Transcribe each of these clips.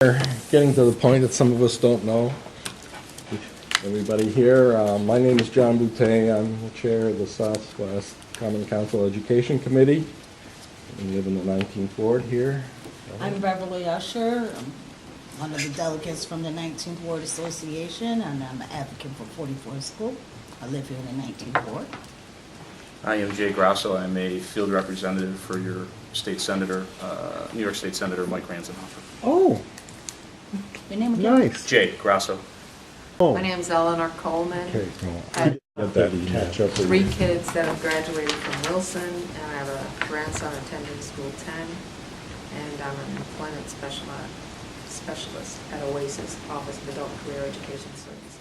We're getting to the point that some of us don't know. Everybody here, my name is John Boutte. I'm the chair of the Southwest Common Council Education Committee. I live in the 19th Ward here. I'm Beverly Usher. I'm one of the delegates from the 19th Ward Association, and I'm an advocate for 44th School. I live here in the 19th Ward. I am Jay Grasso. I'm a field representative for your state senator, New York State Senator Mike Ranzenhofer. Oh, Your name again? nice. Jay Grasso. Oh, My name's Eleanor Coleman. okay. I have Get that catch up with 3 you. kids that have graduated from Wilson, and I have a grandson attending School 10, and I'm an employment specialist at OASIS, Office of Adult and Career Education Services.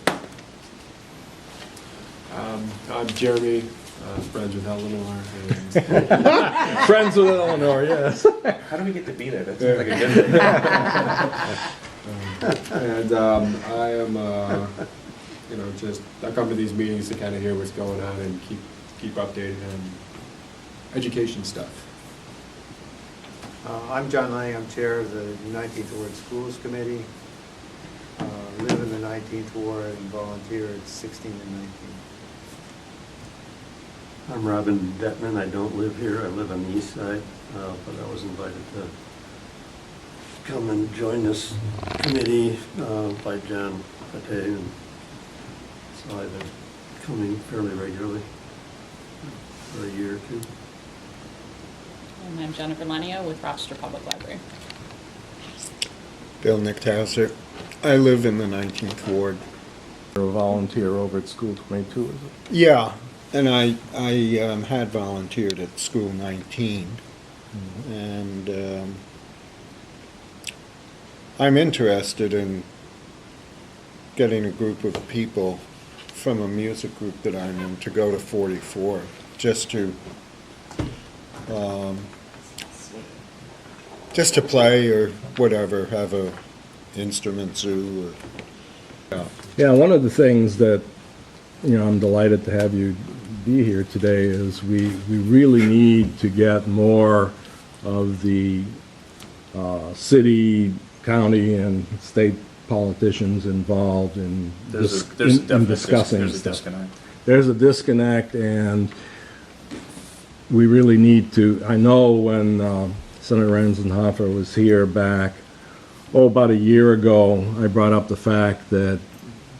I'm Jeremy, friends with Eleanor. And Friends with Eleanor, yes. How do we get to be there? That sounds like a good thing. and I am, I come to these meetings to kind of hear what's going on and keep updated on education stuff. I'm John Lang. I'm chair of the 19th Ward Schools Committee. Live in the 19th Ward and volunteer at 16 and 19. I'm Robin Detman. I don't live here. I live on the east side, but I was invited to come and join this committee by John Pate, and so I've been coming fairly regularly for a year or two. And I'm Jennifer Lenio with Rochester Public Library. Bill Nichtauser. I live in the 19th Ward. You're a volunteer over at School 22, is it? Yeah, and I had volunteered at School 19, and I'm interested in getting a group of people from a music group that I'm in to go to 44, just to play or whatever, have a instrument zoo. Yeah, one of the things that, I'm delighted to have you be here today is we really need to get more of the city, county, and state politicians involved in discussing stuff. Disconnect. There's a disconnect, and we really need to. I know when Senator Ranzenhofer was here back, about a year ago, I brought up the fact that,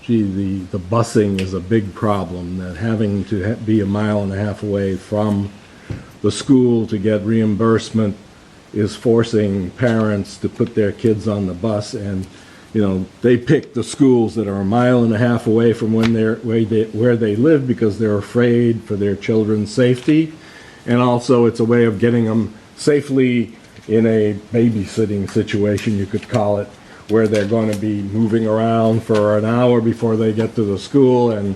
the busing is a big problem, that having to be a mile and a half away from the school to get reimbursement is forcing parents to put their kids on the bus, and they pick the schools that are a mile and a half away from where they live because they're afraid for their children's safety, and also it's a way of getting them safely in a babysitting situation, you could call it, where they're going to be moving around for an hour before they get to the school, and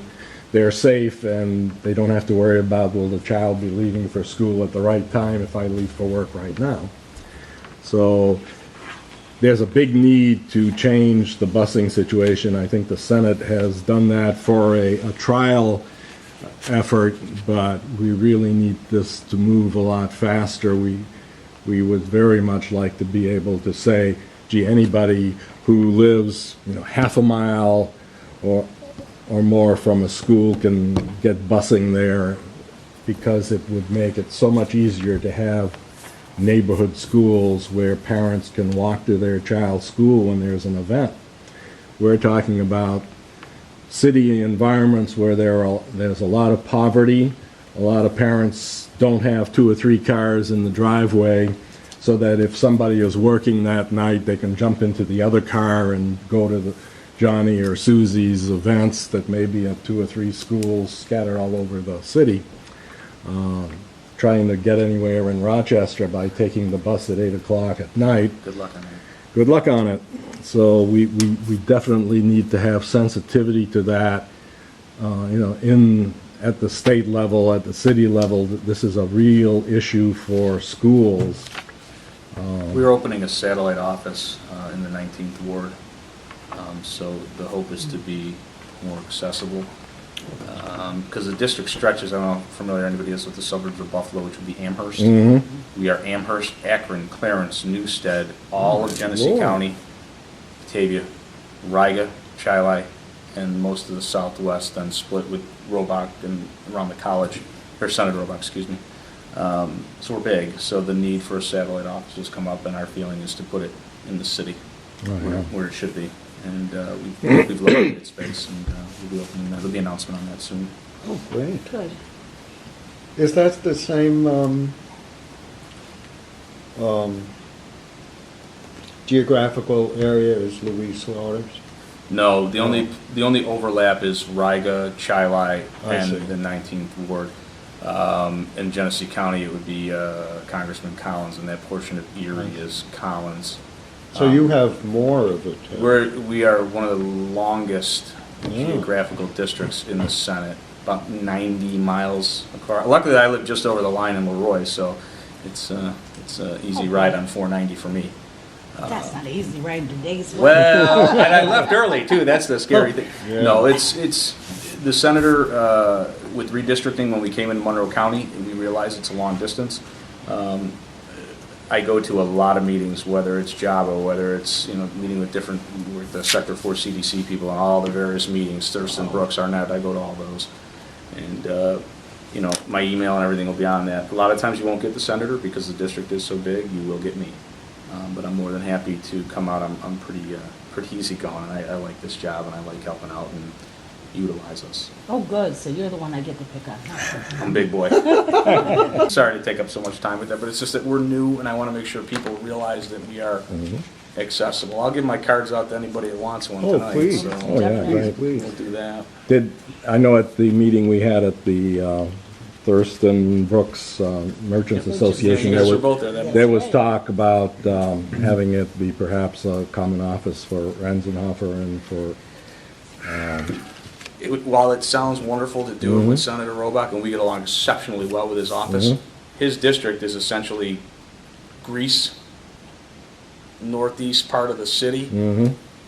they're safe, and they don't have to worry about, will the child be leaving for school at the right time if I leave for work right now. So there's a big need to change the busing situation. I think the Senate has done that for a trial effort, but we really need this to move a lot faster. We would very much like to be able to say, gee, anybody who lives, half a mile or more from a school can get busing there, because it would make it so much easier to have neighborhood schools where parents can walk to their child's school when there's an event. We're talking about city environments where there's a lot of poverty. A lot of parents don't have 2 or 3 cars in the driveway, so that if somebody is working that night, they can jump into the other car and go to the Johnny or Susie's events that may be at 2 or 3 schools scattered all over the city. Trying to get anywhere in Rochester by taking the bus at 8 o'clock at night. Good luck on that. Good luck on it. So we definitely need to have sensitivity to that. At the state level, at the city level, this is a real issue for schools. We're opening a satellite office in the 19th Ward, so the hope is to be more accessible. Because the district stretches, I don't know if familiar anybody is with the suburbs of Buffalo, which would be Amherst. Mm-hmm. We are Amherst, Akron, Clarence, Newstead, all of Genesee Lord. County, Batavia, Riga, Chili, and most of the southwest, then split with Roebuck and around the college, or Senator Roebuck, excuse me. So we're big, so the need for a satellite office has come up, and our feeling is to put it in the city, Oh, yeah. where it should be. And we've located space, and we'll be opening that. There'll be an announcement on that soon. Oh, great. Good. Is that the same geographical area as Louise Waters? No, the only overlap is Riga, Chili, I and see. the 19th ward. In Genesee County, it would be Congressman Collins, and that portion of Erie is Collins. So you have more of it. We are one of the longest geographical districts in the Senate, about 90 miles across. Luckily, I live just over the line in Leroy, so it's an easy ride on 490 for me. That's not easy, right, in today's world. Well, and I left early too. That's the scary thing. Yeah. No, it's the senator with redistricting. When we came in Monroe County, we realized it's a long distance. I go to a lot of meetings, whether it's JABA, whether it's meeting with the Sector 4 CDC people, and all the various meetings. Thurston, Brooks, Arnett. I go to all those, and my email and everything will be on that. A lot of times you won't get the senator because the district is so big. You will get me. But I'm more than happy to come out. I'm pretty easygoing. I like this job, and I like helping out and utilize us. Oh, good, so you're the one I get to pick on. Huh? I'm a big boy. Sorry to take up so much time with that, but it's just that we're new, and I want to make sure people realize that we are accessible. I'll give my cards out to anybody that wants one Oh, tonight. please. So Oh, yeah, great. we'll do that. I know at the meeting we had at the Thurston Brooks Merchants Association, You guys were both there. there was talk about having it be perhaps a common office for Ranzenhofer and for, While it sounds wonderful to do it with Senator Roebuck, and we get along exceptionally well with his office, his district is essentially Greece, northeast part of the city,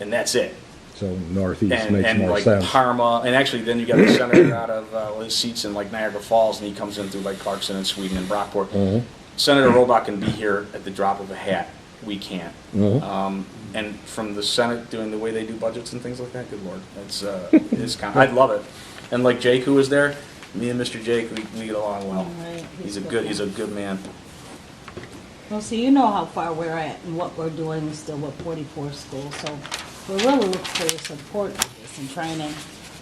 and that's it. so northeast And, makes and more like sense. Parma, and actually then you got the senator out of his seats in like Niagara Falls, and he comes in through like Clarkson and Sweden and Brockport. Senator Roebuck can be here at the drop of a hat. We can't. And from the Senate doing the way they do budgets and things like that, good lord, it's kind. I'd love it. And like Jake, who was there, me and Mr. Jake, we get along well. Right, He's a good man. Well, so you know how far we're at and what we're doing still with 44 schools, so we're really looking for your support with this and trying to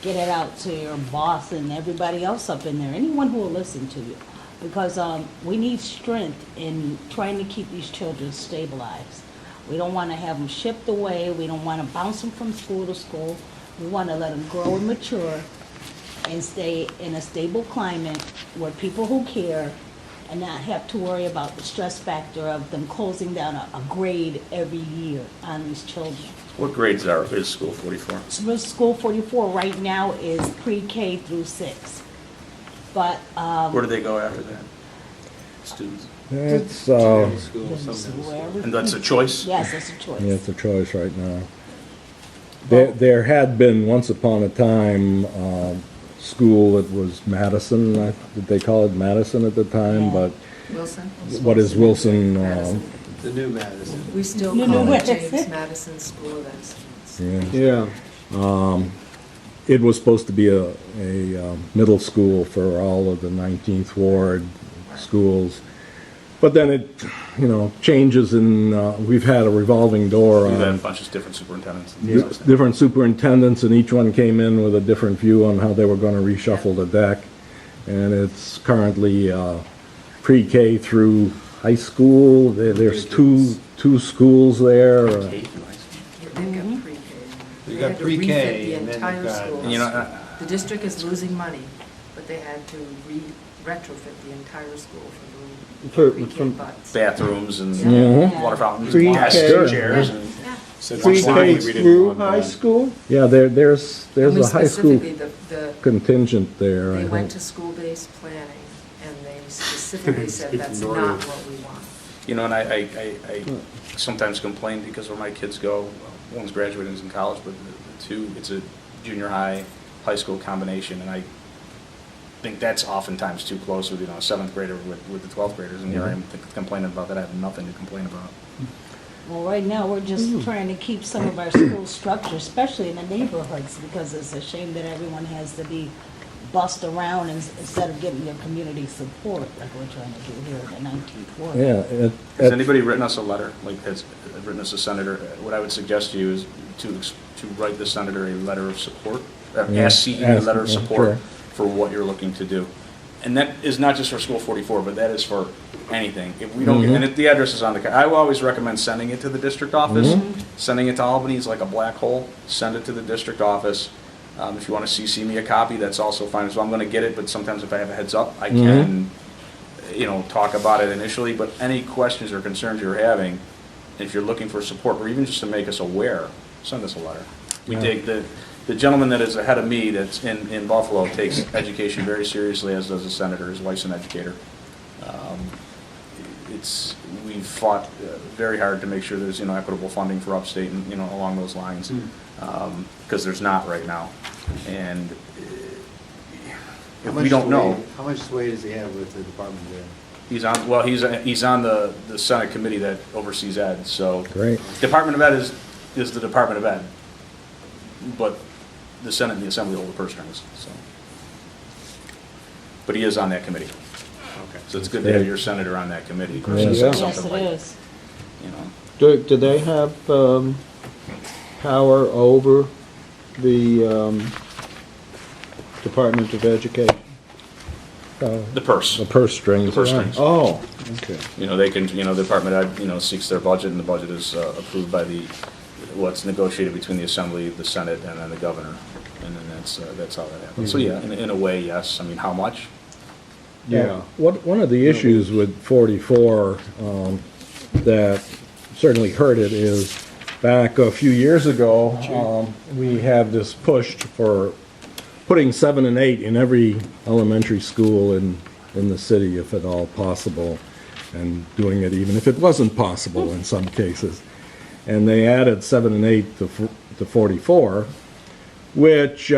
get it out to your boss and everybody else up in there, anyone who will listen to you. Because we need strength in trying to keep these children stabilized. We don't want to have them shipped away. We don't want to bounce them from school to school. We want to let them grow and mature and stay in a stable climate where people who care and not have to worry about the stress factor of them closing down a grade every year on these children. What grades is School 44? So School 44 right now is pre-K through 6. But Where do they go after that? Students. It's, School, sometimes. wherever. And that's a choice? Yes, it's a choice. yeah, it's a choice right now. There had been once upon a time school that was Madison, did they call it Madison at the time? Yeah. but Wilson? what is Wilson? Madison. The new Madison. We still No, call no, it wait. James Madison School of Excellence. Yeah. Yeah. It was supposed to be a middle school for all of the 19th Ward schools. But then it, changes in, we've had a revolving door We've had a on bunch of different superintendents. different superintendents, and each one came in with a different view on how they were going to reshuffle the deck. And it's currently pre-K through high school. There's two schools there. K through high school. They've got pre-K. You They got had to pre-K, refit and the then entire you've got- school. And, The district is losing money, but they had to retrofit the entire school For- for pre-K from- butts. bathrooms and Mhm. water fountains, Pre-K. desks, chairs, and Yeah. Since Pre-K it's long, we didn't through want high that. school? Yeah, there's And we a high school specifically, the contingent there, I They went think. to school-based planning, and they specifically said that's Ignored not it. what we want. and I sometimes complain because where my kids go, one's graduating, is in college, but the two, it's a junior high, high school combination, and I think that's oftentimes too close with, a 7th grader with the 12th graders, and here I am complaining about that. I have nothing to complain about. Well, right now, we're just trying to keep some of our school structure, especially in the neighborhoods, because it's a shame that everyone has to be bussed around instead of getting their community support like we're trying to do here in the 19th Ward. Yeah. Has anybody written us a letter, like has written us a senator? What I would suggest to you is to write the senator a letter of support, ask CE a letter of support sure. for what you're looking to do. And that is not just for School 44, but that is for anything. If we don't, and if the address is on the, I will always recommend sending it to the district office. Sending it to Albany is like a black hole. Send it to the district office. If you want to CC me a copy, that's also fine. So I'm going to get it, but sometimes if I have a heads up, I can, talk about it initially. But any questions or concerns you're having, if you're looking for support, or even just to make us aware, send us a letter. We take the gentleman that is ahead of me that's in Buffalo takes education very seriously, as does the senator. His wife's an educator. We've fought very hard to make sure there's equitable funding for upstate and along those lines, because there's not right now. And if we don't know, How much sway does he have with the Department of Ed? he's on the Senate committee that oversees ed. So Great. Department of Ed is the Department of Ed, but the Senate and the Assembly hold the purse strings. So, but he is on that committee. Okay. So it's good to have your senator on that committee. Yeah. Yes, Something it like, is. Do they have power over the Department of Education? the purse. The purse strings. The purse yeah. strings. Oh, okay. They can, the Department of Ed, seeks their budget, and the budget is approved by what's negotiated between the Assembly, the Senate, and then the governor. And then that's how that happens. So yeah, in a way, yes. I mean, how much? Yeah. One of the issues with 44 that certainly hurt it is back a few years ago, we had this push for putting 7 and 8 in every elementary school in the city, if at all possible, and doing it even if it wasn't possible in some cases. And they added 7 and 8 to 44, which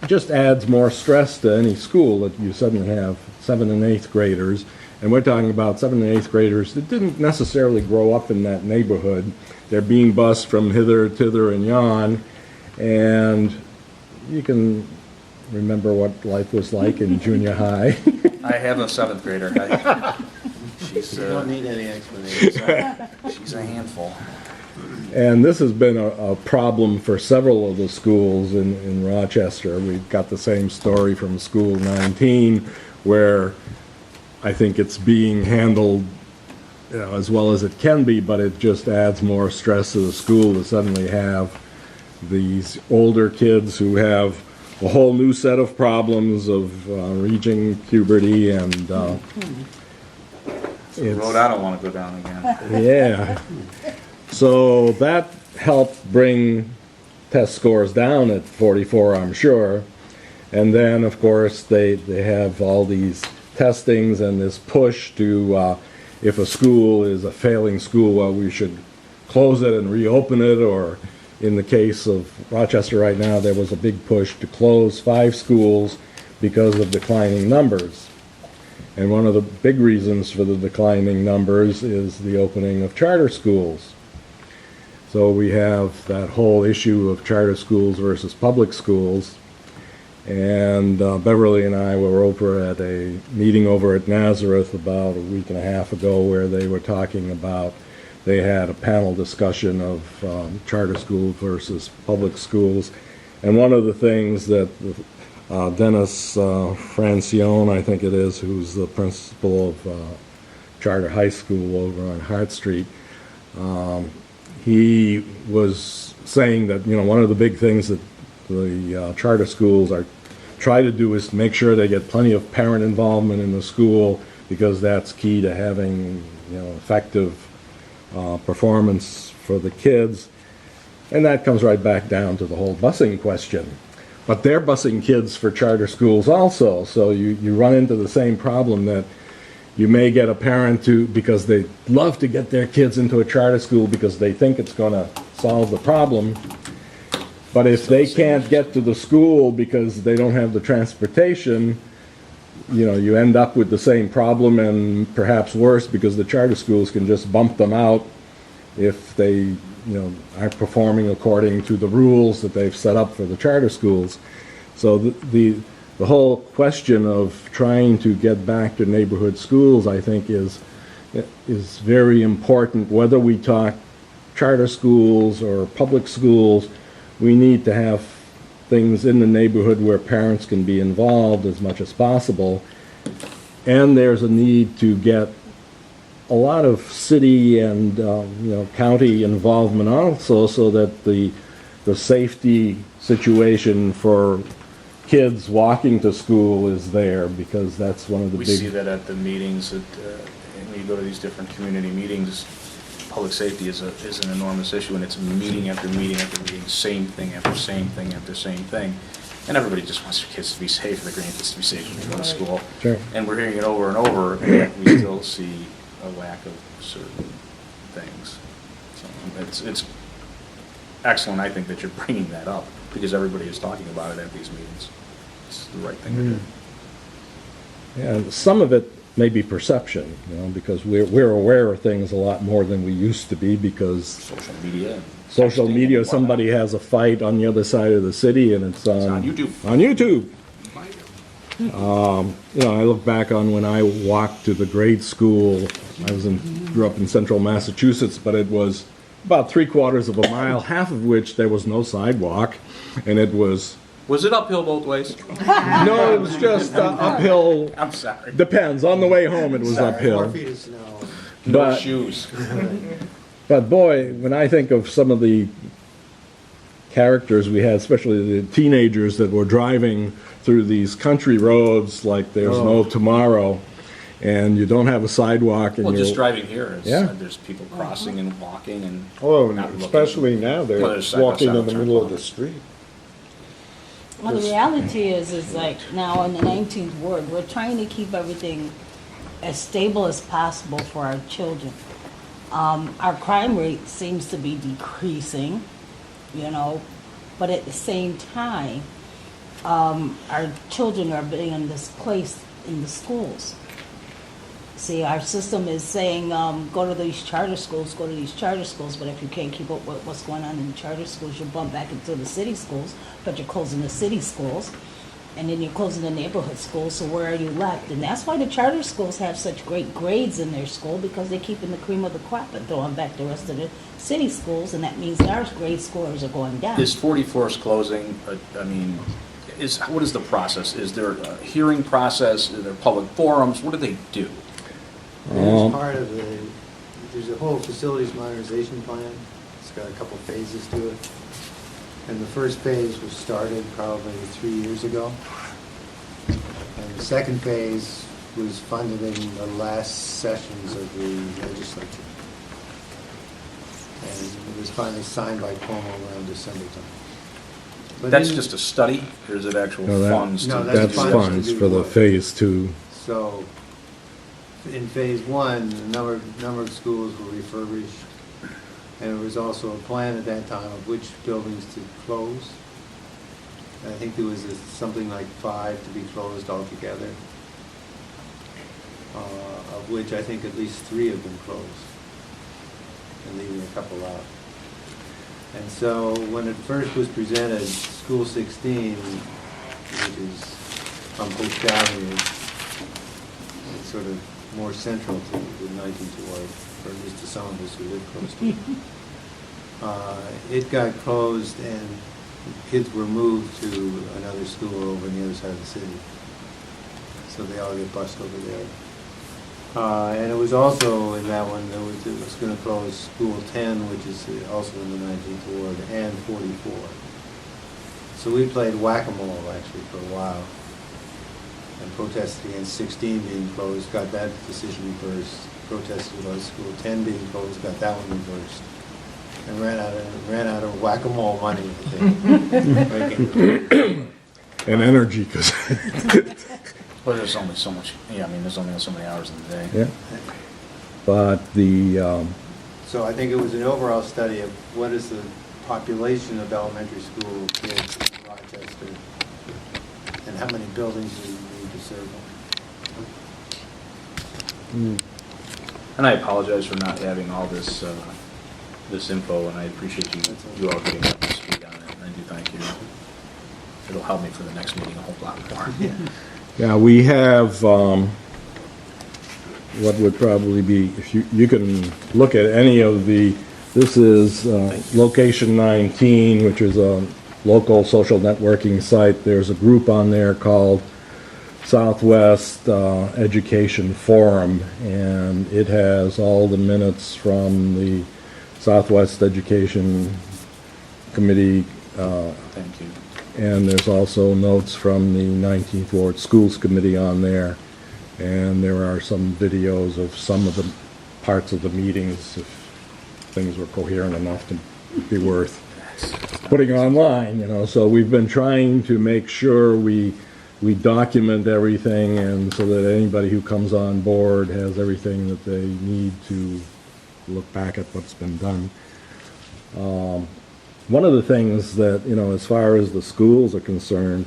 just adds more stress to any school that you suddenly have 7th and 8th graders. And we're talking about 7th and 8th graders that didn't necessarily grow up in that neighborhood. They're being bused from hither, thither, and yon. And you can remember what life was like in junior high. I have a 7th grader. She's You don't need any explanation. she's a handful. And this has been a problem for several of the schools in Rochester. We've got the same story from School 19, where I think it's being handled as well as it can be, but it just adds more stress to the school to suddenly have these older kids who have a whole new set of problems of reaching puberty, and It's a road I don't want to go down again. yeah. So that helped bring test scores down at 44, I'm sure. And then, of course, they have all these testings and this push to, if a school is a failing school, well, we should close it and reopen it. Or in the case of Rochester right now, there was a big push to close 5 schools because of declining numbers. And one of the big reasons for the declining numbers is the opening of charter schools. So we have that whole issue of charter schools versus public schools. And Beverly and I were over at a meeting over at Nazareth about a week and a half ago, where they were talking about, they had a panel discussion of charter schools versus public schools. And one of the things that Dennis Francione, I think it is, who's the principal of Charter High School over on Hart Street, he was saying that, one of the big things that the charter schools try to do is to make sure they get plenty of parent involvement in the school, because that's key to having, effective performance for the kids. And that comes right back down to the whole busing question. But they're busing kids for charter schools also, so you run into the same problem that you may get a parent because they love to get their kids into a charter school because they think it's going to solve the problem. But if they can't get to the school because they don't have the transportation, you end up with the same problem, and perhaps worse, because the charter schools can just bump them out if they, aren't performing according to the rules that they've set up for the charter schools. So the whole question of trying to get back to neighborhood schools, I think, is very important. Whether we talk charter schools or public schools, we need to have things in the neighborhood where parents can be involved as much as possible. And there's a need to get a lot of city and county involvement also, so that the safety situation for kids walking to school is there, because that's one of the We big... see that at the meetings, when you go to these different community meetings, public safety is an enormous issue, and it's meeting after meeting after meeting, same thing after same thing after same thing. And everybody just wants their kids to be safe, their grandkids to be safe when they go to school. Sure. And we're hearing it over and over, and yet we still see a lack of certain things. So it's excellent, I think, that you're bringing that up, because everybody is talking about it at these meetings. It's the right thing to do. Yeah, some of it may be perception, because we're aware of things a lot more than we used to be, because Social media. social texting and media, whatnot. somebody has a fight on the other side of the city, and it's on YouTube. On YouTube. I look back on when I walked to the grade school. Grew up in central Massachusetts, but it was about 3/4 of a mile, half of which there was no sidewalk, and it was... Was it uphill both ways? No, it was just uphill. I'm sorry. Depends. On the way home, it was 4 uphill. feet of snow. No But- shoes. But boy, when I think of some of the characters we had, especially the teenagers that were driving through these country roads like there's no tomorrow, and you don't have a sidewalk, and Well, you're... just driving here, Yeah. There's people crossing and walking and. Oh, and not looking. especially now, Well, they're there's side by walking side in the turn middle of law. the street. Well, the reality is like now in the 19th ward, we're trying to keep everything as stable as possible for our children. Our crime rate seems to be decreasing, but at the same time, our children are being displaced in the schools. See, our system is saying, go to these charter schools, but if you can't keep up with what's going on in the charter schools, you'll bump back into the city schools, but you're closing the city schools, and then you're closing the neighborhood schools, so where are you left? And that's why the charter schools have such great grades in their school, because they're keeping the cream of the crop and throwing back the rest of the city schools, and that means our grade scores are going down. Is 44th closing, what is the process? Is there a hearing process? Is there public forums? What do they do? There's part of there's a whole facilities modernization plan. It's got a couple phases to it. And the first phase was started probably 3 years ago. And the second phase was funded in the last sessions of the legislature. And it was finally signed by Cuomo around December time. But That's in- just a study, or is it actual No, that- funds? No, to- That's funds funds to do for the work. phase 2. So, in phase 1, a number of schools were refurbished, and there was also a plan at that time of which buildings to close. And I think there was something like 5 to be closed altogether, of which I think at least 3 have been closed, and leaving a couple out. And so, when it first was presented, School 16, which is on Bush Avenue, it's sort of more central to the 19th ward, or at least to some of us who live close to it. It got closed, and kids were moved to another school over on the other side of the city. So they all get bused over there. And it was also in that one, it was going to close School 10, which is also in the 19th ward, and 44. So we played whack-a-mole, actually, for a while, and protested against 16 being closed, got that decision reversed, protested about School 10 being closed, got that one reversed, and ran out of whack-a-mole money, I think. And energy, because... Well, there's only so much, there's only so many hours in the day. Yeah. But the... So I think it was an overall study of what is the population of elementary school kids in Rochester, and how many buildings do we need to serve them. And I apologize for not having all this this info, and I appreciate you all getting up to speed on it. I do thank you. It'll help me for the next meeting a whole lot more. Yeah, we have, what would probably be, if you can look at any of this is location 19, which is a local social networking site. There's a group on there called Southwest Education Forum, and it has all the minutes from the Southwest Education Committee, Thank you. and there's also notes from the 19th Ward Schools Committee on there, and there are some videos of some of the parts of the meetings if things were coherent enough to be worth putting online, you know. So we've been trying to make sure we document everything, and so that anybody who comes on board has everything that they need to look back at what's been done. One of the things that, you know, as far as the schools are concerned,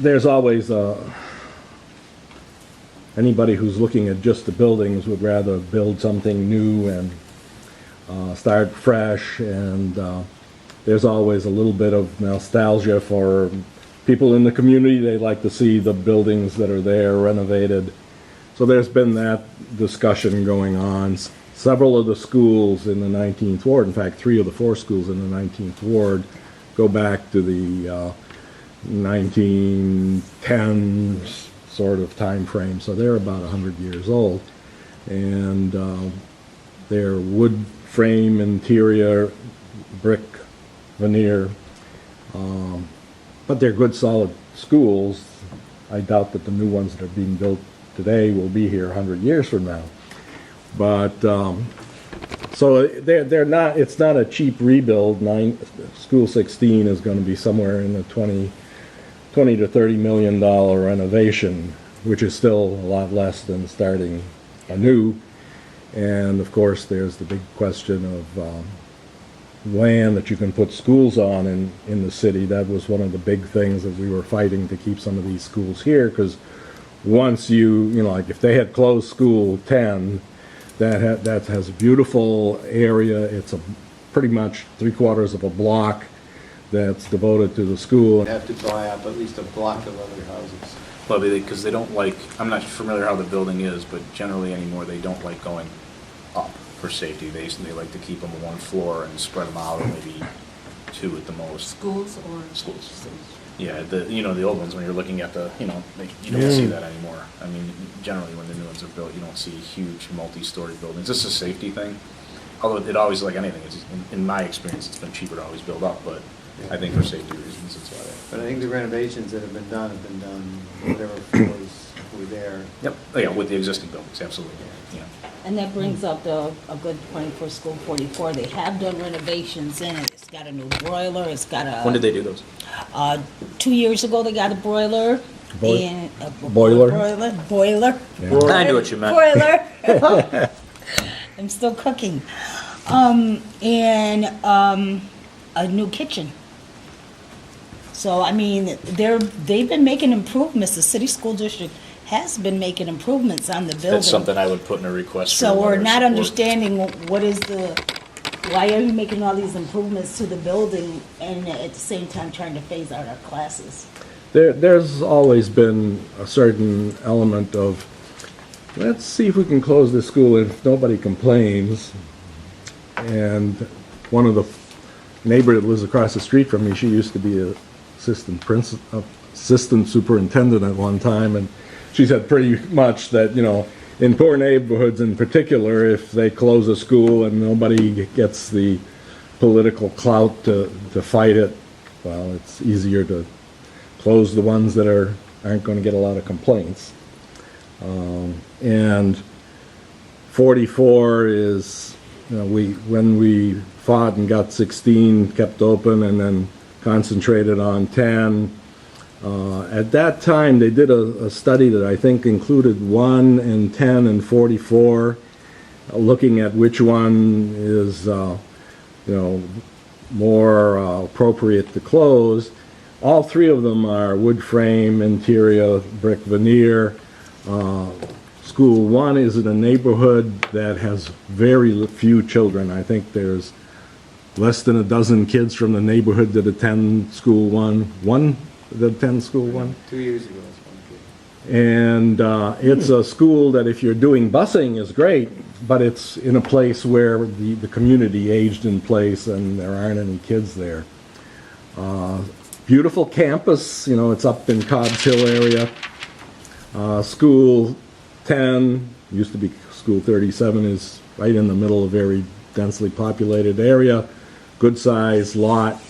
there's always anybody who's looking at just the buildings would rather build something new and start fresh, and there's always a little bit of nostalgia for people in the community. They like to see the buildings that are there renovated. So there's been that discussion going on. Several of the schools in the 19th Ward, in fact, 3 of the 4 schools in the 19th Ward, go back to the 1910s sort of time frame. So they're about 100 years old. And they're wood frame interior, brick veneer, but they're good solid schools. I doubt that the new ones that are being built today will be here 100 years from now. But so they're not. It's not a cheap rebuild. School 16 is going to be somewhere in the 20 to 30 million dollar renovation, which is still a lot less than starting anew. And of course, there's the big question of land that you can put schools on in the city. That was one of the big things that we were fighting to keep some of these schools here, because once you know, like if they had closed School 10, that has a beautiful area. It's pretty much 3/4 of a block that's devoted to the school. You'd have to buy up at least a block of other houses. Well, because they don't like, I'm not familiar how the building is, but generally anymore, they don't like going up for safety. They like to keep them on one floor and spread them out, or maybe 2 at the most. Schools or? Schools. Yeah, the old ones, when you're looking at the, you don't see that anymore. I mean, generally when the new ones are built, you don't see huge multi-story buildings. This is a safety thing. Although it always, like anything, in my experience, it's been cheaper to always build up, but I think for safety reasons, it's why. But I think the renovations that have been done whatever floors were there. Yep, oh, yeah, with the existing buildings, absolutely, yeah. And that brings up a good point for School 44. They have done renovations in it. It's got a new broiler. It's got a. When did they do those? 2 years ago, they got a broiler. Boiler? Boiler. Yeah. I knew what you meant. Boiler. I'm still cooking. And a new kitchen. So, I mean, they've been making improvements. The city school district has been making improvements on the building. That's something I would put in a request. So for we're letter of not support. understanding why are you making all these improvements to the building and at the same time trying to phase out our classes? There's always been a certain element of, let's see if we can close this school if nobody complains. And one of the neighbor that lives across the street from me, she used to be a assistant superintendent at one time, and she said pretty much that, in poor neighborhoods in particular, if they close a school and nobody gets the political clout to fight it, well, it's easier to close the ones that aren't going to get a lot of complaints. And 44 is, when we fought and got 16 kept open and then concentrated on 10. At that time, they did a study that I think included 1 and 10 and 44, looking at which one is, more appropriate to close. All 3 of them are wood frame, interior, brick veneer. School 1 is in a neighborhood that has very few children. I think there's less than a dozen kids from the neighborhood that attend School 1. One that attends School 1. 2 years ago, that's one kid. And it's a school that if you're doing busing is great, but it's in a place where the community aged in place and there aren't any kids there. Beautiful campus, it's up in Cobb's Hill area. School 10, used to be School 37, is right in the middle of a very densely populated area. Good size lot.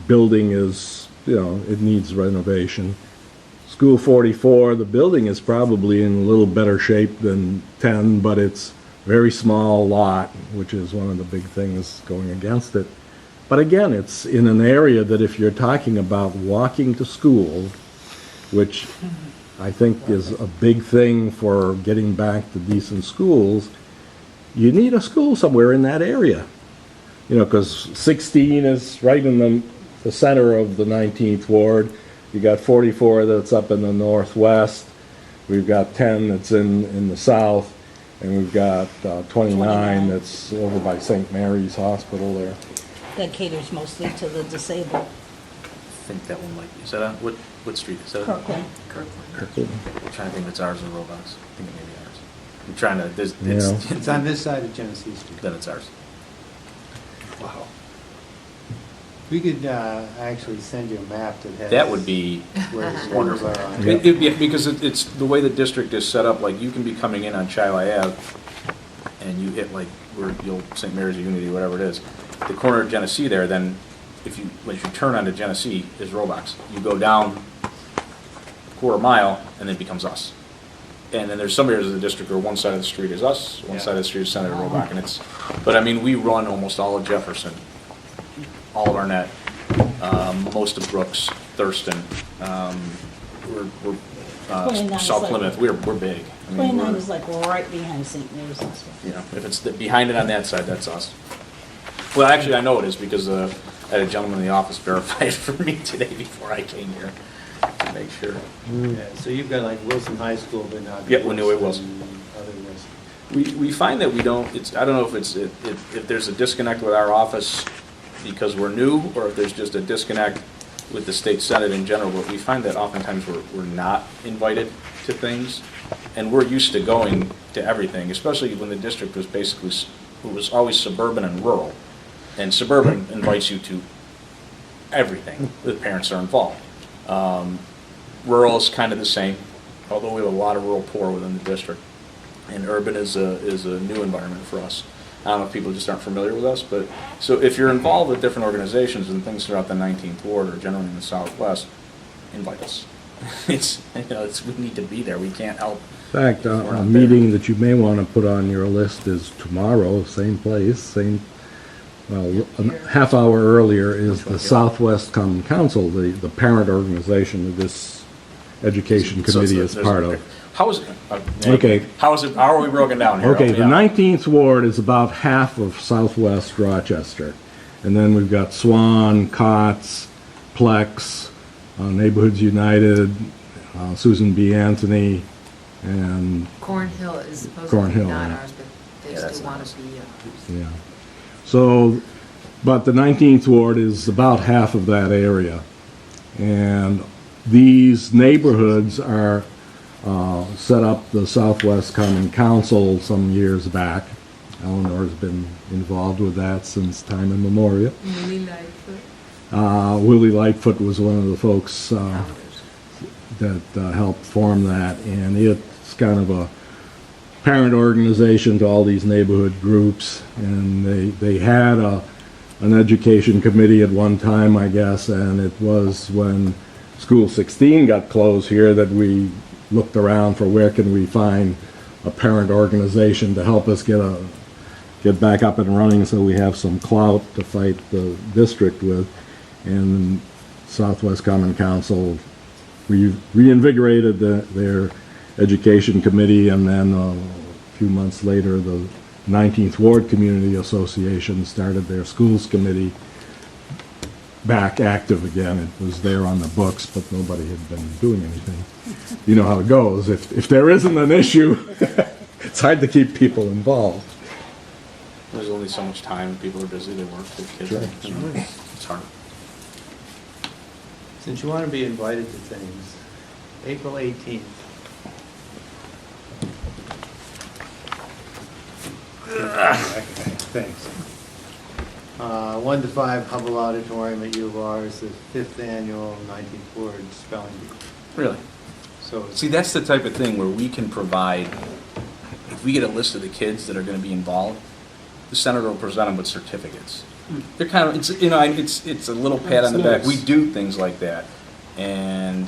Building is, it needs renovation. School 44, the building is probably in a little better shape than 10, but it's very small lot, which is one of the big things going against it. But again, it's in an area that if you're talking about walking to school, which I think is a big thing for getting back to decent schools, you need a school somewhere in that area. Because 16 is right in the center of the 19th Ward. You got 44 that's up in the northwest. We've got 10 that's in the south. And we've got 29 that's over by St. Mary's Hospital there. That caters mostly to the disabled. I think that one might be. Is that what street is that? Kirkland. Kirkland. I'm trying to think if it's ours or Roebuck's. I think it may be ours. I'm trying to, It's on this side of Genesee Street. Then it's ours. Wow. We could actually send you a map that has. That would be where the schools wonderful. are on. It'd be, because it's the way the district is set up, like you can be coming in on Shiloh Ave and you hit like where St. Mary's or Unity, whatever it is, the corner of Genesee there, then once you turn onto Genesee is Roebuck's. You go down a quarter mile and it becomes us. And then there's some areas of the district where one side of the street is us, one side of the street is Senator Roebuck, and but I mean, we run almost all of Jefferson, all of Arnett, most of Brooks, Thurston, we're 29 is South like- Plymouth, we're big. I mean, 29 we're- is like right behind St. Mary's Hospital. if it's behind it on that side, that's us. Well, actually, I know it is because I had a gentleman in the office verify it for me today before I came here to make sure. Yeah, so you've got like Wilson High School, but not. Yep, we knew it was. Other Wilson. We find that we don't, I don't know if there's a disconnect with our office because we're new, or if there's just a disconnect with the state senate in general, but we find that oftentimes we're not invited to things, and we're used to going to everything, especially when the district was basically, it was always suburban and rural, and suburban invites you to everything, the parents are involved. Rural is kind of the same, although we have a lot of rural poor within the district. And urban is a new environment for us. I don't know if people just aren't familiar with us, but so if you're involved with different organizations and things throughout the 19th Ward or generally in the Southwest, invite us. We need to be there. We can't help. In fact, if we're a not meeting there. that you may want to put on your list is tomorrow, same place, a half hour earlier is the Southwest Common Council, the parent organization that this education So committee there's is part of. How is it? Okay. How are we broken down here? Okay, Help the me out. 19th Ward is about half of Southwest Rochester. And then we've got Swan, Kotz, Plex, Neighborhoods United, Susan B. Anthony, and, Cornhill is supposed Corn to be Hill, not yeah. ours, but they Yeah, that's still want nice. to be. yeah. So, but the 19th Ward is about half of that area. And these neighborhoods are set up the Southwest Common Council some years back. Eleanor's been involved with that since time immemorial. Really like Willie Lightfoot was one of the folks that helped form that, and it's kind of a parent organization to all these neighborhood groups, and they had an education committee at one time, I guess, and it was when School 16 got closed here that we looked around for where can we find a parent organization to help us get back up and running so we have some clout to fight the district with. And Southwest Common Council reinvigorated their education committee, and then a few months later the 19th Ward Community Association started their schools committee. back active again. It was there on the books, but nobody had been doing anything. You know how it goes. If there isn't an issue, it's hard to keep people involved. There's only so much time, people are busy, they work, they have kids. Sure. You know, it's hard. Since you want to be invited to things, April 18th. Thanks. 1 to 5 Hubble Auditorium at U of R is the 5th annual 19th Ward Spelling Bee. Really? So it's See, that's the type of thing where we can provide, if we get a list of the kids that are gonna be involved, the senator will present them with certificates. They're kind of, it's, you know, it's a little pat on the back. That's We nice. do things like that. And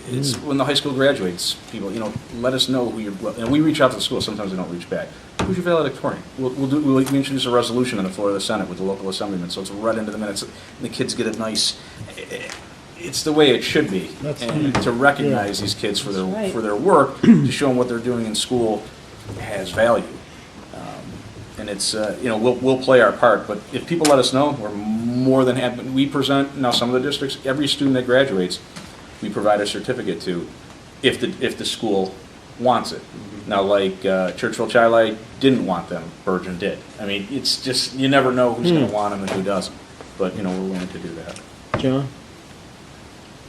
it's, when the high school graduates, people, you know, let us know who you're, and we reach out to the school, sometimes they don't reach back. Who's your valedictorian? We'll introduce a resolution on the floor of the Senate with the local assemblyman, so it's right into the minutes, and the kids get it nice. It's the way it should be. And to recognize these kids for That's right. their work, to show them what they're doing in school has value. And it's, you know, we'll play our part, but if people let us know, we're more than happy. We present, now some of the districts, every student that graduates, we provide a certificate to, if the school wants it. Now, like Churchville Chi didn't want them, Bergen did. I mean, it's just, you never know who's going to want them and who doesn't. But, you know, we're willing to do that. John?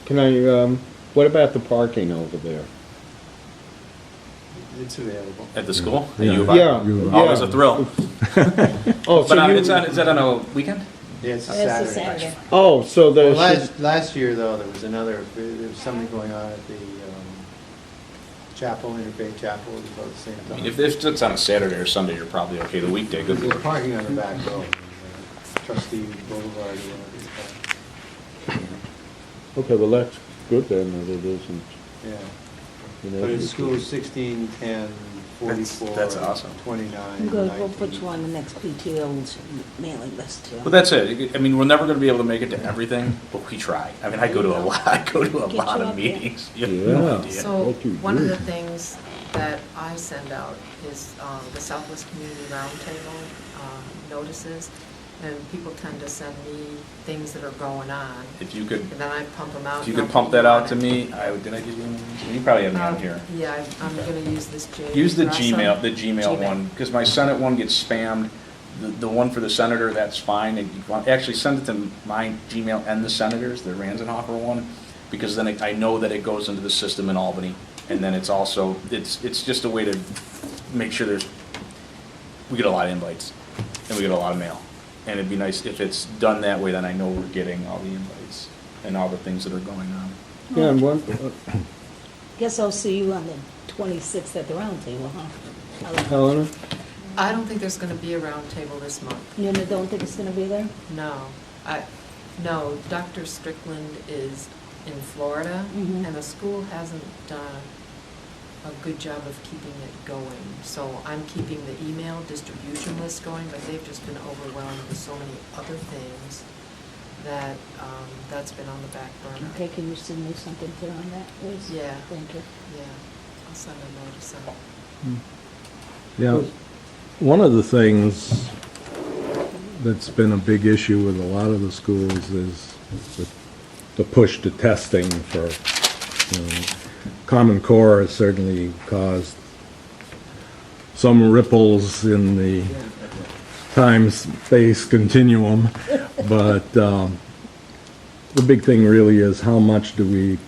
Can I, what about the parking over there? it's available. At the school? At Yeah. U of R? Yeah, Always yeah. a thrill. Oh, But so you, is that on a weekend? Yeah, it's a It's a Saturday. Saturday. oh, so Well, there's, last year, though, there was something going on at the chapel, Interfaith Chapel, at about the same I time. mean, if it's on a Saturday or Sunday, you're probably okay. The weekday, good There's lord. parking on the back row, Trustee Boulevard, or whatever it's called. okay, well, that's good then, that it isn't, Yeah. you know. But it's schools 16, 10, 44, That's awesome. 29, I'm good, we'll 19. put you on the next PTO's mailing list too. But that's it. I mean, we're never going to be able to make it to everything, but we try. I mean, I go to a lot Get you of up there. meetings. You have no Yeah. idea. So, What you one of do. the things that I send out is the Southwest Community Roundtable notices, and people tend to send me things that are going on, If you could, and then I pump them out. if you and could I'll pump put that you out on to it. me, did I give you one? You probably have me on here. Yeah, I'm gonna use this Jay Use the Grasso. Gmail one, because my Senate one gets spammed. The one for the senator, that's fine. And you want, actually send it to my Gmail and the senators, the Ranzenhofer one, because then I know that it goes into the system in Albany. And then it's also, it's just a way to make sure we get a lot of invites and we get a lot of mail. And it'd be nice if it's done that way, then I know we're getting all the invites and all the things that are going on. Yeah, and one, Guess I'll see you on the 26th at the round table, huh? Helena? I don't think there's gonna be a roundtable this month. You don't think it's gonna be there? No, no, Dr. Strickland is in Florida, Mhm. and the school hasn't done a good job of keeping it going. So I'm keeping the email distribution list going, but they've just been overwhelmed with so many other things that, that's been on the back burner. Okay, can you send me something put on that, please? Yeah. Thank you. Yeah, I'll send a notice out. Yeah, one of the things that's been a big issue with a lot of the schools is the push to testing for, you know, Common Core has certainly caused some ripples in the time-space continuum, but the big thing really is how much do we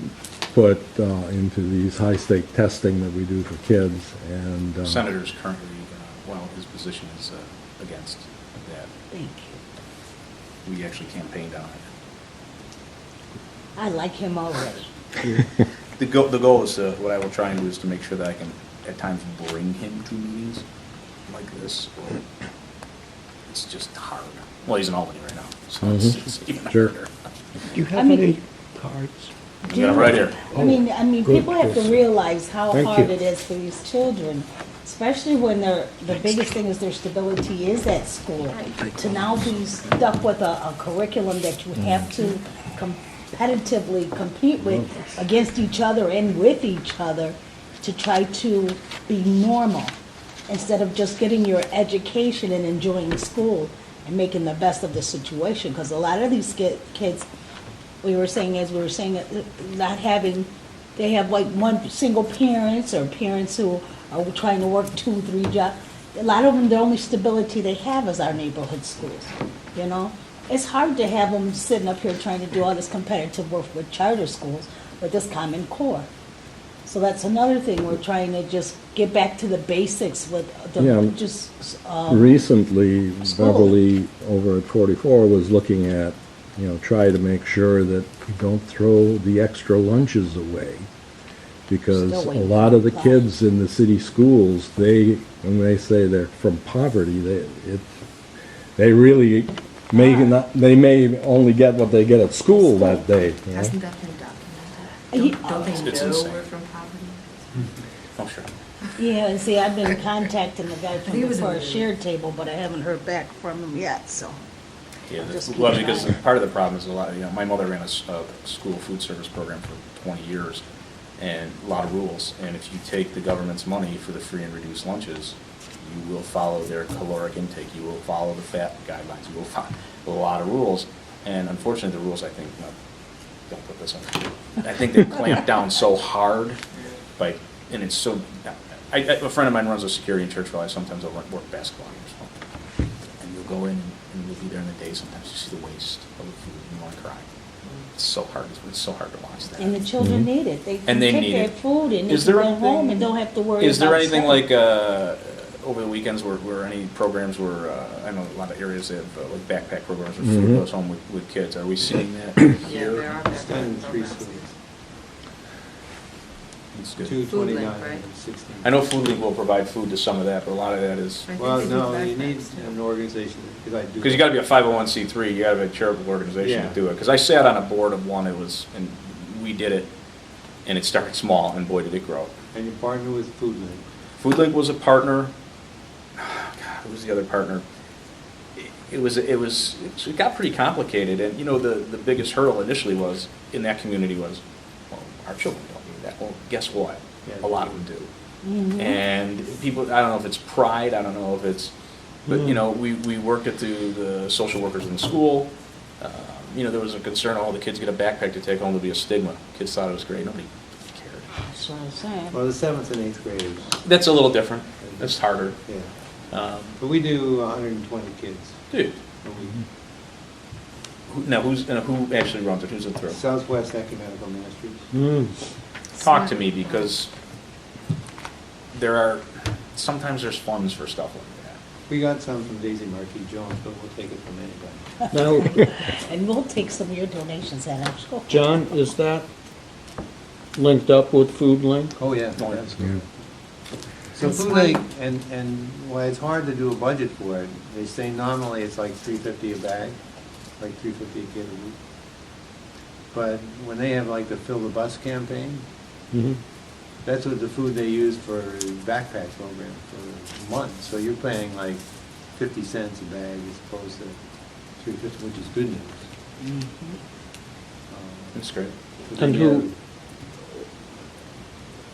put into these high-stake testing that we do for kids, and Senator's currently, well, his position is against that. Thank you. We actually campaigned on it. I like him already. The goal is to, what I will try and do is to make sure that I can, at times, bring him to meetings like this. It's just hard. Well, he's in Albany right now, so it's even Sure. harder. Do you I mean- cards? I got it right here. I mean, good, people have to yes. realize how Thank hard you. it is for these children, especially when the biggest thing is their stability is at school. To now be stuck with a curriculum that you have to competitively compete with against each other and with each other to try to be normal, instead of just getting your education and enjoying school and making the best of the situation. Because a lot of these kids we were saying not having, they have like one single parents or parents who are trying to work 2, 3 jobs. A lot of them, the only stability they have is our neighborhood schools, you know? It's hard to have them sitting up here trying to do all this competitive work with charter schools with this Common Core. So that's another thing, we're trying to just get back to the basics with Yeah. the, just, Recently, School. Beverly over at 44 was looking at, try to make sure that you don't throw the extra lunches away. Because Still a waiting lot for of the the kids in the city schools, when they say they're from poverty, they really they may only get what they get at school that day. Hasn't that been documented? Don't they It's know insane. we're from poverty? Oh, sure. yeah, and see, I've been contacting the guy think it was for a in the- shared table, but I haven't heard back from him yet, so. Yeah, Just keep well, trying. because part of the problem is my mother ran a school food service program for 20 years, and a lot of rules. And if you take the government's money for the free and reduced lunches, you will follow their caloric intake, you will follow the fat guidelines, you will follow a lot of rules. And unfortunately, the rules, I think, don't put this on, I think they clamp down so hard, and it's so, a friend of mine runs a security in Churchville, I sometimes will work basketball games. And you'll go in and you'll be there in the day, sometimes you see the waste of the food and you want to cry. It's so hard to watch that. And the children need it. They And they can need take it. their food and they Is can there go anything- home and don't have to worry about Is there anything stuff. like, over the weekends where any programs where, I know a lot of areas have like backpack programs where food goes home with kids. Are we seeing that Yeah, here? there are It's done in backpack 3 programs. schools, It's good. 229 Food Link, right? and 16. I know Food League will provide food to some of that, but a lot of that is, I think Well, they do no, you backpacks, need too. an organization, because I do. because you gotta be a 501c3, you gotta be a charitable organization Yeah. to do it. Because I sat on a board of one, and we did it, and it started small, and boy, did it grow. And you partner with Food Link. Food League was a partner. God, who was the other partner? It got pretty complicated, and the biggest hurdle initially was in that community was, well, our children don't need that. Well, guess what? Yeah, A lot of them do. And people, I don't know if it's pride, I don't know if it's, but we worked it through the social workers in the school. There was a concern, the kids get a backpack to take home, there'll be a stigma. Kids thought it was great, nobody cared. That's what I'm saying. Well, the 7th and 8th graders, That's a little different. That's harder. yeah. But we do 120 kids Dude, a week. now who actually runs it? Who's it through? Southwest Ecumenical Ministries. Talk to me, because sometimes there's funds for stuff like that. We got some from Daisy Marquis Jones, but we'll take it from anybody. Now, And we'll take some of your donations at our school. John, is that linked up with Food Link? Oh, yeah. Oh, yeah. That's good. So That's Food why- Link, and why it's hard to do a budget for it, they say nominally it's like $3.50 a bag, like $3.50 a kid a week. But when they have like the Fill the Bus campaign, Mhm. that's what the food they use for backpack program for months. So you're paying like 50 cents a bag as opposed to $3.50, which is good news. That's great. But And then who-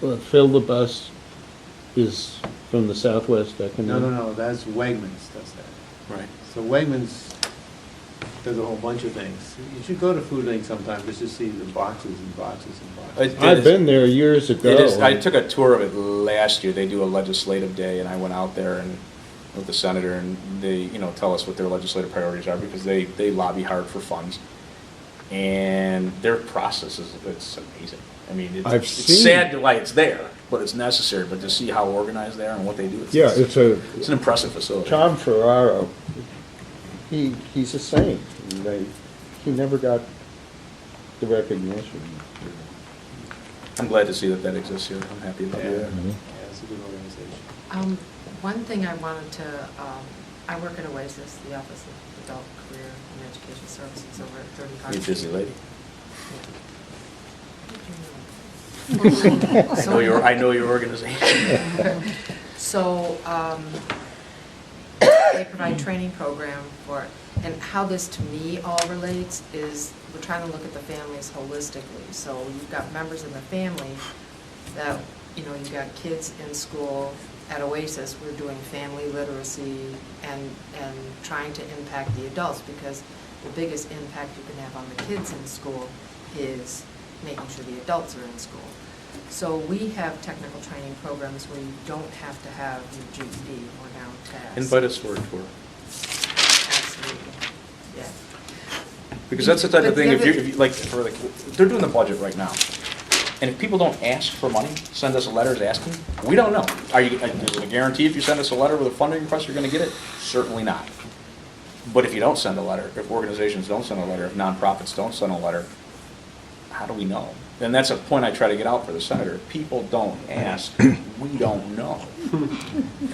you Fill the Bus is from the Southwest have- Economic? No, that's Wegmans does that. Right. So Wegmans does a whole bunch of things. You should go to Food Link sometime just to see the boxes and boxes and boxes. I've been there years ago. It is, I took a tour of it last year. They do a legislative day, and I went out there and with the senator, and they, tell us what their legislative priorities are, because they lobby hard for funds. And their process it's amazing. I mean, I've it's seen- sad why it's there, but it's necessary. But to see how organized they are and what they do, Yeah, it's it's an impressive facility. Tom Ferraro, he's a saint. He never got the recognition. I'm glad to see that exists here. I'm happy about Yeah, that. yeah, it's a good organization. One thing I wanted to, I work at OASIS, the Office of Adult Career and Education Services over at 30 You Park busy Street. lady. So- I know your organization. So, they provide training program for, and how this to me all relates is we're trying to look at the families holistically. So you've got members in the family that, you've got kids in school. At OASIS, we're doing family literacy and trying to impact the adults, because the biggest impact you can have on the kids in school is making sure the adults are in school. So we have technical training programs where you don't have to have your GED or now TAS. Invite us for a tour. Absolutely, yeah. Because that's the type of But thing, the if other- you, like, they're doing the budget right now. And if people don't ask for money, send us letters asking, we don't know. Is it a guarantee if you send us a letter with a funding request, you're gonna get it? Certainly not. But if you don't send a letter, if organizations don't send a letter, if nonprofits don't send a letter, how do we know? And that's a point I try to get out for the senator. If people don't ask, we don't know.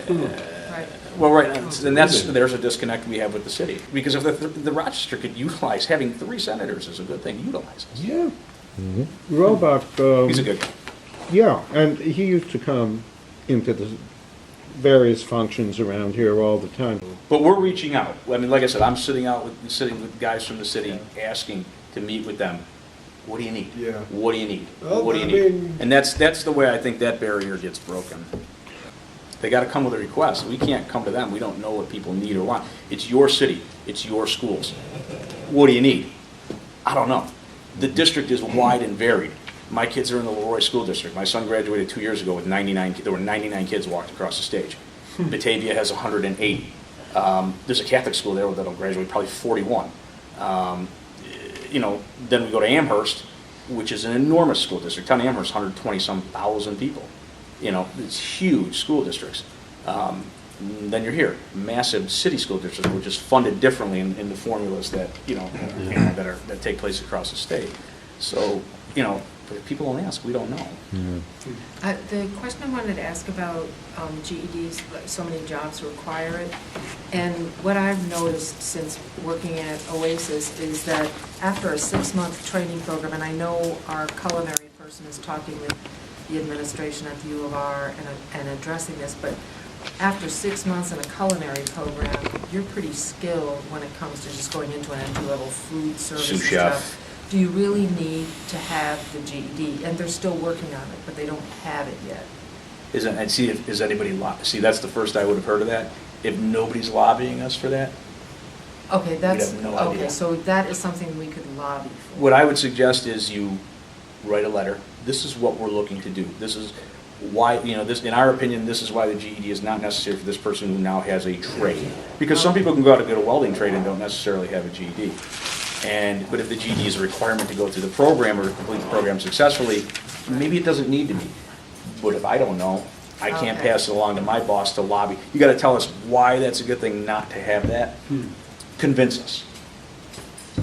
Right. Well, right, and there's a disconnect we have with the city. Because if the Rochester could utilize, having 3 senators is a good thing, utilize it. Yeah. Roebuck, He's a good guy. yeah, and he used to come into the various functions around here all the time. But we're reaching out. I mean, like I said, I'm sitting with guys from the city, asking to meet with them. What do you need? Yeah. What do you need? Well, What do you I need? mean- And that's the way I think that barrier gets broken. They gotta come with a request. We can't come to them. We don't know what people need or want. It's your city. It's your schools. What do you need? I don't know. The district is wide and varied. My kids are in the Leroy School District. My son graduated 2 years ago with 99, there were 99 kids walked across the stage. Batavia has 180. There's a Catholic school there that'll graduate probably 41. Then we go to Amherst, which is an enormous school district. Town of Amherst, 120-some thousand people. It's huge school districts. Then you're here, massive city school district, which is funded differently in the formulas that, that take place across the state. So, but if people don't ask, we don't know. The question I wanted to ask about GEDs, like so many jobs require it, and what I've noticed since working at Oasis is that after a 6-month training program, and I know our culinary person is talking with the administration at the U of R and addressing this, but after 6 months in a culinary program, you're pretty skilled when it comes to just going into an entry-level food service Sous job. chef. Do you really need to have the GED? And they're still working on it, but they don't have it yet. Is anybody see, that's the first I would have heard of that. If nobody's lobbying us for that, Okay, that's, have no idea. okay, so that is something we could lobby for. what I would suggest is you write a letter. This is what we're looking to do. This is why, this, in our opinion, this is why the GED is not necessary for this person who now has a trade. Because some people can go out and get a welding trade and don't necessarily have a GED. But if the GED is a requirement to go through the program or complete the program successfully, maybe it doesn't need to be. But if I don't know, I can't Okay. pass it along to my boss to lobby. You gotta tell us why that's a good thing not to have that. Convince us.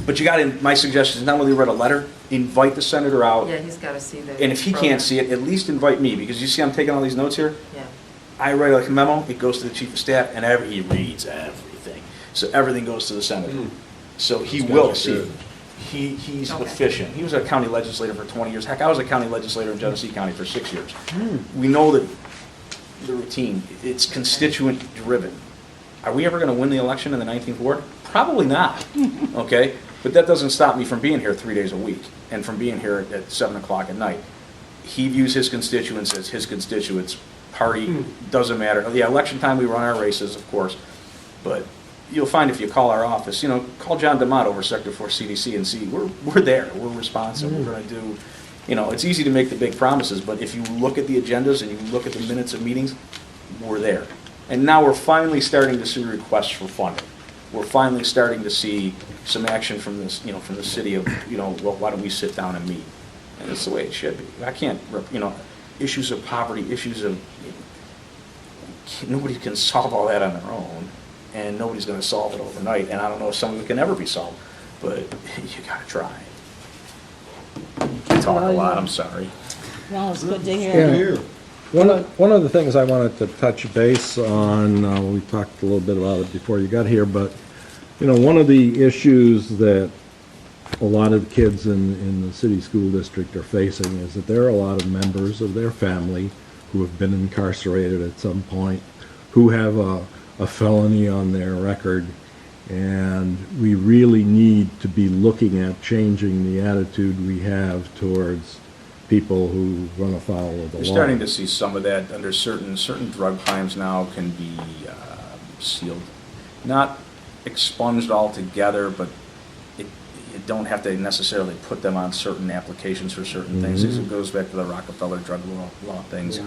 But my suggestion is not only write a letter, invite the senator out. Yeah, he's got to see the. And if he can't see it, at least invite me, because you see I'm taking all these notes here. Yeah. I write like a memo, it goes to the chief of staff, and he reads everything. So everything goes to the senator. So he Those will guys are see. good. He's Okay. efficient. He was a county legislator for 20 years. Heck, I was a county legislator in Genesee County for 6 years. We know that the routine, it's constituent driven. Are we ever going to win the election in the 19th ward? Probably not, okay? But that doesn't stop me from being here 3 days a week and from being here at 7 o'clock at night. He views his constituents as his constituents. Party, doesn't matter. Yeah, election time, we run our races, of course. But you'll find if you call our office, call John D'Amato over Sector 4 CDC and see, we're there, we're responsive, we're going to do, it's easy to make the big promises, but if you look at the agendas and you look at the minutes of meetings, we're there. And now we're finally starting to see requests for funding. We're finally starting to see some action from this, from the city of, well, why don't we sit down and meet? And it's the way it should be. I can't, issues of poverty, issues of, nobody can solve all that on their own, and nobody's going to solve it overnight. And I don't know if some of it can ever be solved, but you got to try. I talk a lot, I'm sorry. Well, it's good to hear. Yeah. One of the things I wanted to touch base on, we talked a little bit about it before you got here, but, one of the issues that a lot of kids in the city school district are facing is that there are a lot of members of their family who have been incarcerated at some point, who have a felony on their record, and we really need to be looking at changing the attitude we have towards people who run afoul of the law. You're starting to see some of that under certain drug crimes now can be sealed. Not expunged altogether, but don't have to necessarily put them on certain applications for certain things. It goes back to the Rockefeller drug law things.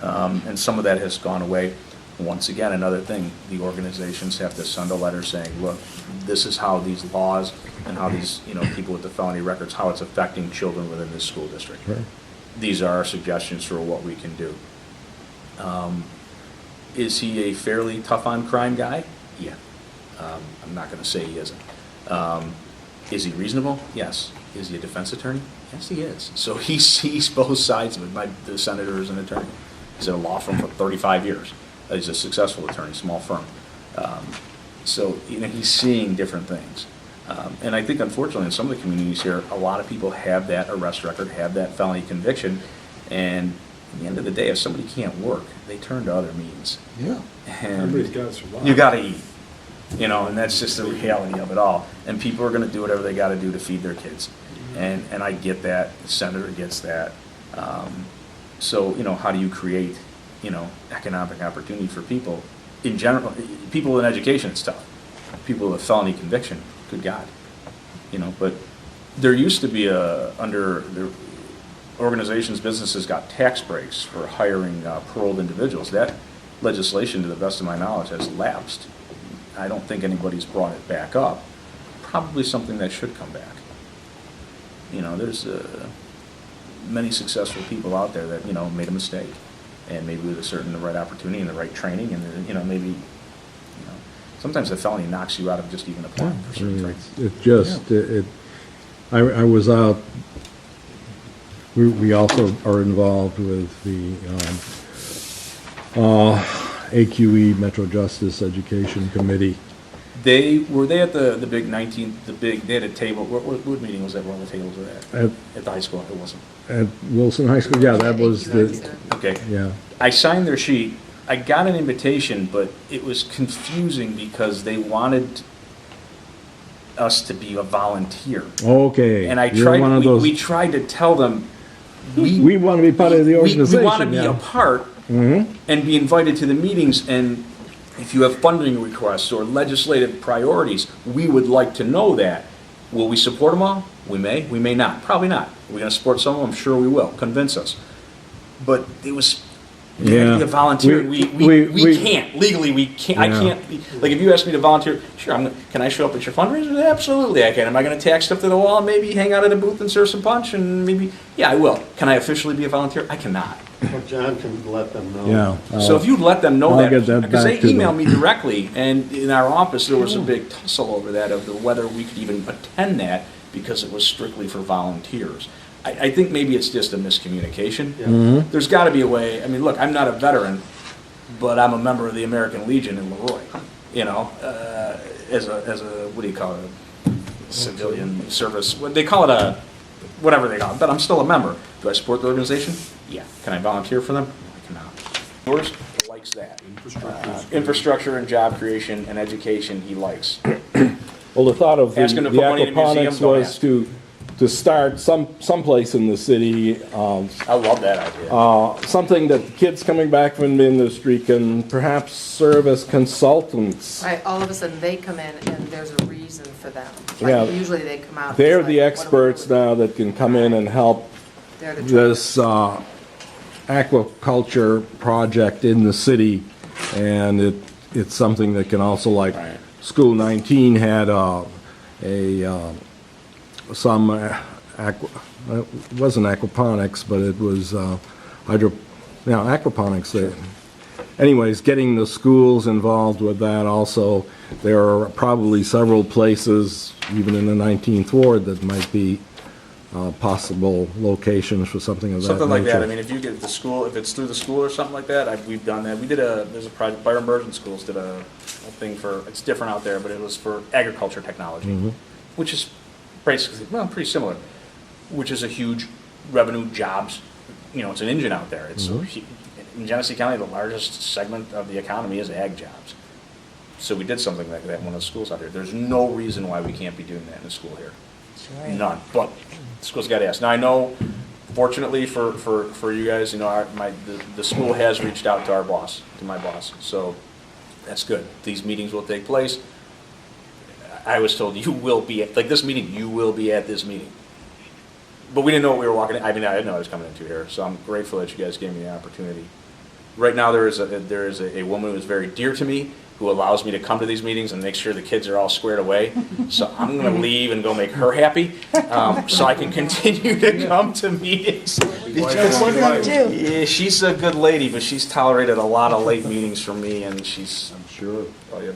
And some of that has gone away. Once again, another thing, the organizations have to send a letter saying, look, this is how these laws and how these, people with the felony records, how it's affecting children within this school district. Sure. These are our suggestions for what we can do. Is he a fairly tough on crime guy? Yeah. I'm not going to say he isn't. Is he reasonable? Yes. Is he a defense attorney? Yes, he is. So he sees both sides of it. The senator is an attorney. He's at a law firm for 35 years. He's a successful attorney, small firm. So he's seeing different things. And I think, unfortunately, in some of the communities here, a lot of people have that arrest record, have that felony conviction, and at the end of the day, if somebody can't work, they turn to other means. Yeah. And Everybody's got to survive. you got to eat, and that's just the reality of it all. And people are going to do whatever they got to do to feed their kids, and I get that. The senator gets that. So how do you create economic opportunity for people in general? People in education, it's tough. People with felony conviction, good God, But there used to be under the organizations, businesses got tax breaks for hiring paroled individuals. That legislation, to the best of my knowledge, has lapsed. I don't think anybody's brought it back up. Probably something that should come back. There's many successful people out there that made a mistake, and maybe with the right opportunity and the right training, and maybe sometimes the felony knocks you out of just even applying for certain things. I was out. We also are involved with the AQE Metro Justice Education Committee. Were they at the big 19th, they had a table, what meeting was that, where the tables were at? At the high school, it wasn't. At Wilson High School, yeah, that was the, Okay. yeah. I signed their sheet, I got an invitation, but it was confusing because they wanted us to be a volunteer. Okay. And I You're tried, one of those- we tried to tell them, we want to be part of the organization. We want to be yeah. a part Mhm. and be invited to the meetings, and if you have funding requests or legislative priorities, we would like to know that. Will we support them all? We may not, probably not. We're going to support some of them, I'm sure we will, convince us. But it was, you had to be a volunteer, we can't, legally we can't, I Yeah. can't, like if you ask me to volunteer, sure, can I show up at your fundraiser? Absolutely I can. Am I going to tack stuff to the wall and maybe hang out at a booth and serve some punch and maybe, yeah I will. Can I officially be a volunteer? I cannot. Well, John can let them know. Yeah. So if you'd let them know I'll that, get that because they back to them. emailed me directly, and in our office, there was a big tussle over that, of whether we could even attend that, because it was strictly for volunteers. I think maybe it's just a miscommunication. Yeah. There's got to be a way, I mean, look, I'm not a veteran, but I'm a member of the American Legion in Leroy, as a, what do you call it, a civilian service, they call it whatever they call it, but I'm still a member. Do I support the organization? Yeah. Can I volunteer for them? No, I cannot. Yours likes that. Infrastructure and job creation and education, he likes. Well, the thought of the Ask him to put money in a museum, aquaponics don't was ask. to start someplace in the city, I love that idea. something that the kids coming back from the industry can perhaps serve as consultants. Right, all of a sudden they come in and there's a reason for them. Yeah. Like usually they come out. They're it's the like, experts what are now that can come in and help we doing? They're the this aquaculture project in the city, and it's something that can also, like, Right. School 19 had some it wasn't aquaponics, but it was aquaponics. Anyways, getting the schools involved with that also. There are probably several places, even in the 19th Ward, that might be possible locations for something of that nature. Something like that. I mean, if you get the school, if it's through the school or something like that, we've done that. There's a project, Byron Burton Schools did a thing for, it's different out there, but it was for agriculture technology, which is basically, well, pretty similar, which is a huge revenue jobs, it's an engine out there. It's in Genesee County, the largest segment of the economy is ag jobs. So we did something like that in one of the schools out there. There's no reason why we can't be doing that in a school here. None. But the school's got to ask. Now, I know, fortunately for you guys, the school has reached out to my boss. So that's good. These meetings will take place. I was told, you will be at, like, this meeting, you will be at this meeting. But we didn't know what we were walking in. I mean, I didn't know I was coming into here, so I'm grateful that you guys gave me the opportunity. Right now, there is a woman who is very dear to me, who allows me to come to these meetings and make sure the kids are all squared away. So I'm going to leave and go make her happy, so I can continue to come to meetings. Yeah, she's a good lady, but she's tolerated a lot of late meetings from me, and she's, I'm sure. oh, yeah,